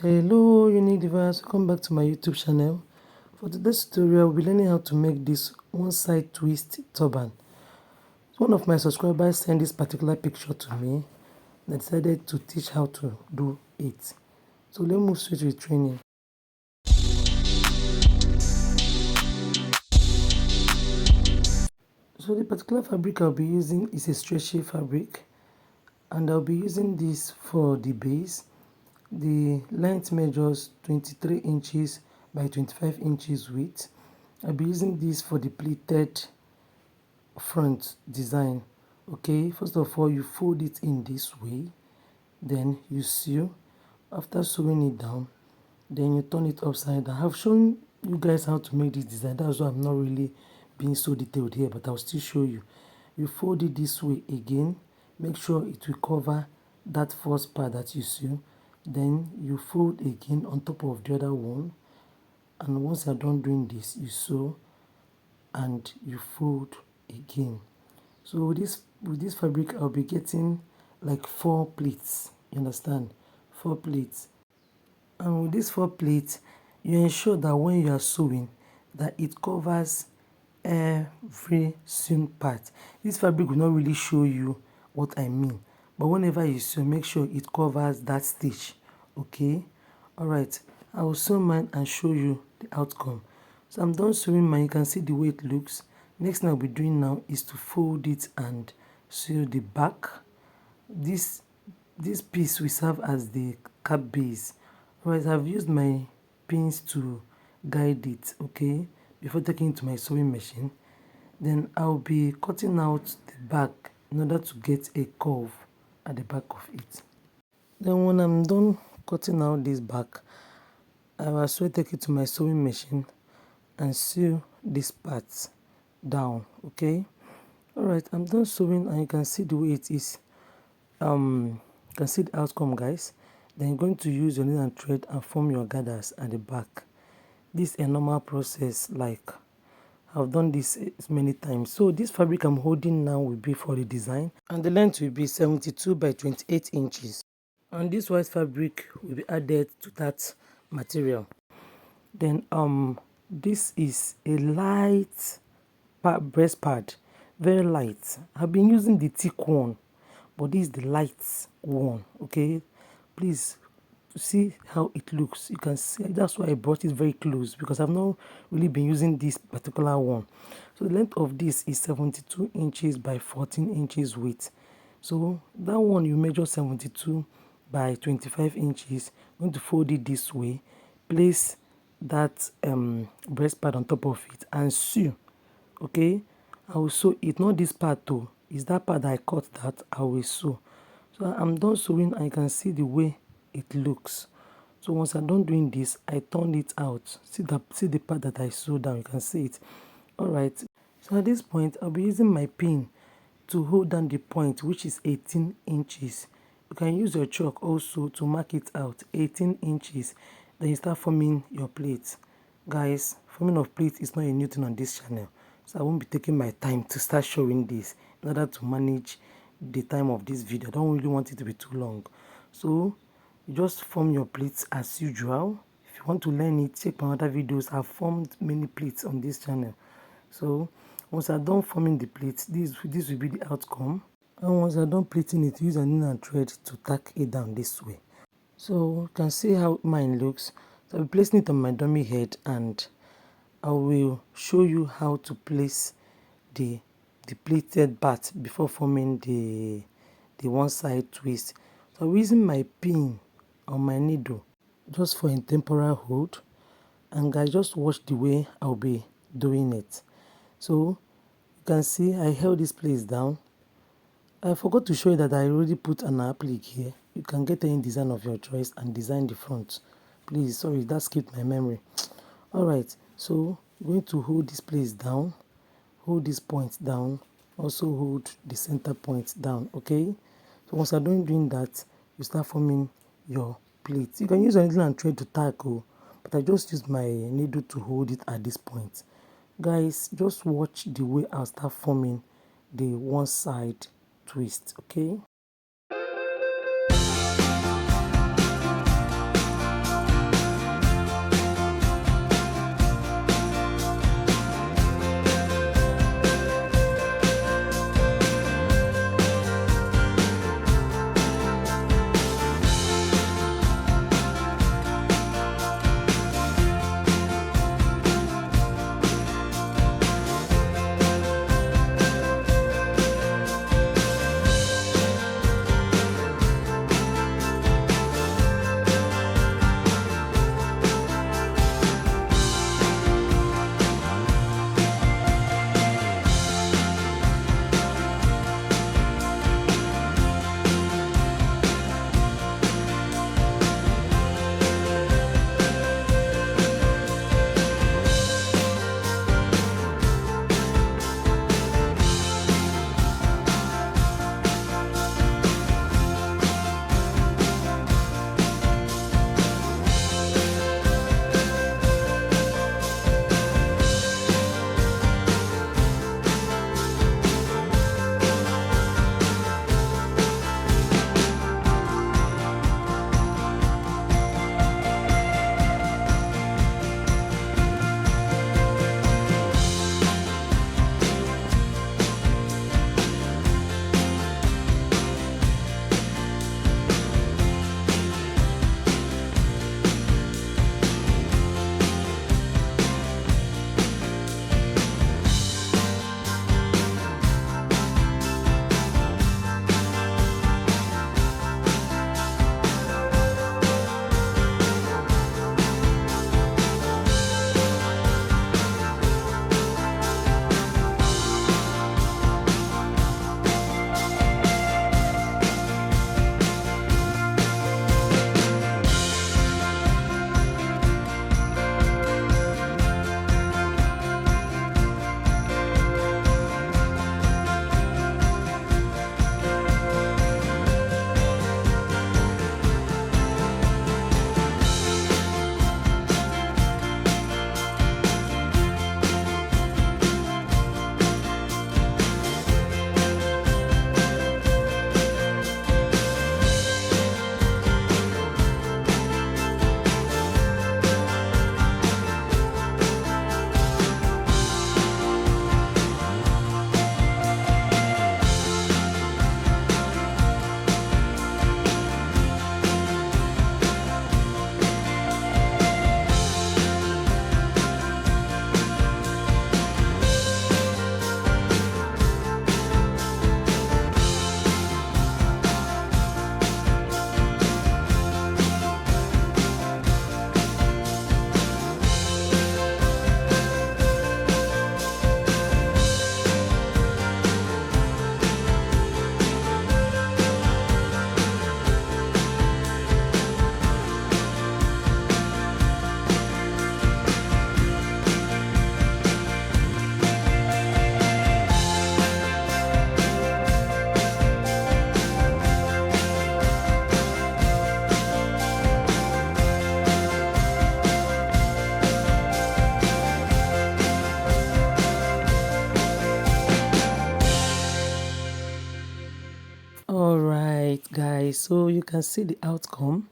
Hello universe, welcome back to my YouTube channel. For today's tutorial, we'll be learning how to make this one side twist turban. One of my subscribers sent this particular picture to me and I decided to teach how to do it. So let's move straight to the training. So the particular fabric I'll be using is a stretchy fabric, and I'll be using this for the base. The length measures 23 inches by 25 inches width. I'll be using this for the pleated front design. Okay, first of all, you fold it in this way, then you sew. After sewing it down, then you turn it upside down. I've shown you guys how to make this design, that's why I'm not really being so detailed here, but I'll still show you. You fold it this way again, make sure it will cover that first part that you sew, then you fold again on top of the other one, and once you're done doing this, you sew and you fold again. So with this fabric, I'll be getting like 4 pleats, you understand, 4 pleats. And with these 4 pleats, you ensure that when you are sewing, that it covers every sewn part. This fabric will not really show you what I mean, but whenever you sew, make sure it covers that stitch. Okay, all right, I will sew mine and show you the outcome. So I'm done sewing mine. You can see the way it looks. Next thing I'll be doing now is to fold it and sew the back. This piece will serve as the cap base. Alright, I've used my pins to guide it, okay, before taking it to my sewing machine. Then I'll be cutting out the back in order to get a curve at the back of it. Then when I'm done cutting out this back, I will also take it to my sewing machine and sew this part down. Okay, all right, I'm done sewing and you can see the way it is. You can see the outcome, guys. Then you're going to use your needle and thread and form your gathers at the back. This is a normal process, like I've done this many times. So this fabric I'm holding now will be for the design, and the length will be 72 by 28 inches. And this white fabric will be added to that material. Then this is a light breast pad, very light. I've been using the thick one, but this is the light one. Okay, please see how it looks. You can see that's why I brought it very close, because I've not really been using this particular one. So the length of this is 72 inches by 14 inches width. So that one you measure 72 by 25 inches. I'm going to fold it this way, place that breast pad on top of it and sew. Okay, I will sew it, not this part though, is that part that I cut that I will sew. So I'm done sewing and you can see the way it looks. So once I'm done doing this, I turn it out. See the part that I sewed down, you can see it. All right, so at this point I'll be using my pin to hold down the point, which is 18 inches. You can use your chalk also to mark it out, 18 inches. Then you start forming your plates. Guys, forming of plates is not a new thing on this channel, so I won't be taking my time to start showing this in order to manage the time of this video. I don't really want it to be too long. So you just form your plates as usual. If you want to learn it, check my other videos. I've formed many plates on this channel. So once I'm done forming the plates, this will be the outcome. And once I'm done plating it, use a needle and thread to tack it down this way. So you can see how mine looks. So I'll be placing it on my dummy head, and I will show you how to place the pleated part before forming the one side twist. So I'm using my pin on my needle just for a temporary hold, and guys, just watch the way I'll be doing it. So you can see I held this place down. I forgot to show you that I already put an applique here. You can get any design of your choice and design the front. Please, sorry, that skipped my memory. All right, so I'm going to hold this place down, hold this point down, also hold the center point down. Okay, so once I'm done doing that, you start forming your plate. You can use a needle and thread to tackle, but I just used my needle to hold it at this point. Guys, just watch the way I'll start forming the one side twist. Okay. guys, so you can see the outcome.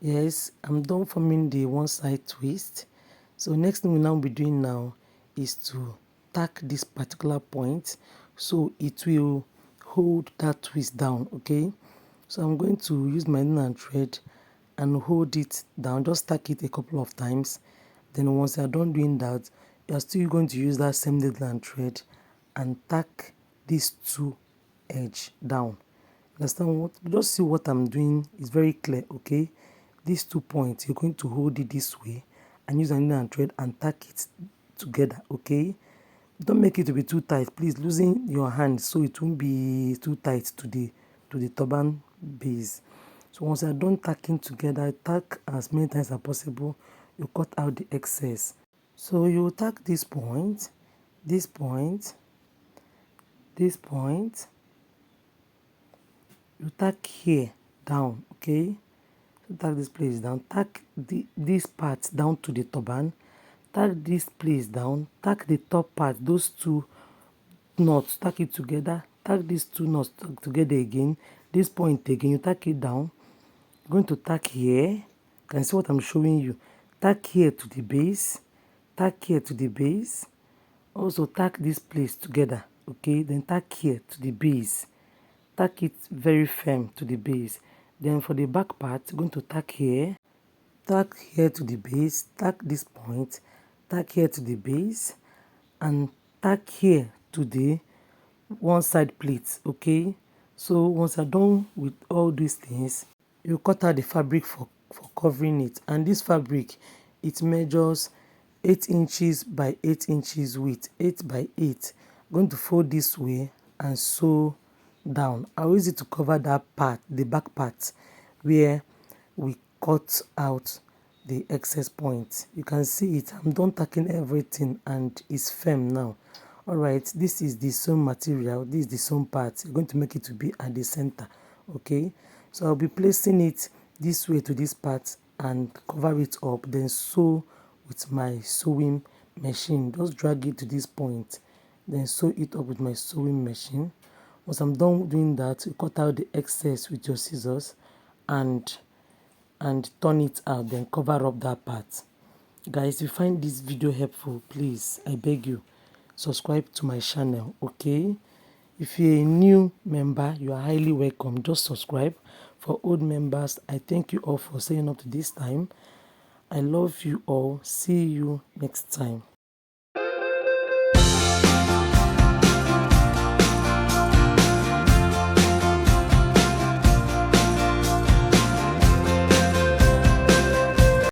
Yes, I'm done forming the one side twist. So next thing we now be doing now is to tack this particular point so it will hold that twist down. Okay, so I'm going to use my needle and thread and hold it down, just tack it a couple of times. Then once you're done doing that, you're still going to use that same needle and thread and tack these two edge down. Understand what? Just see what I'm doing is very clear. Okay, these 2 points, you're going to hold it this way and use an needle and thread and tack it together. Okay, don't make it to be too tight, please. Loosen your hand so it won't be too tight to the turban base. So once you're done tacking together, tack as many times as possible. You cut out the excess. So you tack this point, this point, this point. You tack here down. Okay, so tack this place down, tack this part down to the turban, tack this place down, tack the top part, those two knots, tack it together, tack these two knots together again, this point again, you tack it down. I'm going to tack here. You can see what I'm showing you. Tack here to the base, tack here to the base, also tack this place together. Okay, then tack here to the base, tack it very firm to the base. Then for the back part, you're going to tack here to the base, tack this point, tack here to the base, and tack here to the one side plate. Okay, so once you're done with all these things, you cut out the fabric for covering it, and this fabric, it measures 8 inches by 8 inches width, 8 by 8. I'm going to fold this way and sew down. I'll use it to cover that part, the back part where we cut out the excess point. You can see it. I'm done tacking everything and it's firm now. All right, this is the sewn material, this is the sewn part. You're going to make it to be at the center. Okay, so I'll be placing it this way to this part and cover it up, then sew with my sewing machine. Just drag it to this point, then sew it up with my sewing machine. Once I'm done doing that, you cut out the excess with your scissors and turn it out, then cover up that part. Guys, if you find this video helpful, please, I beg you, subscribe to my channel. Okay, if you're a new member, you are highly welcome. Just subscribe. For old members, I thank you all for staying up to this time. I love you all. See you next time.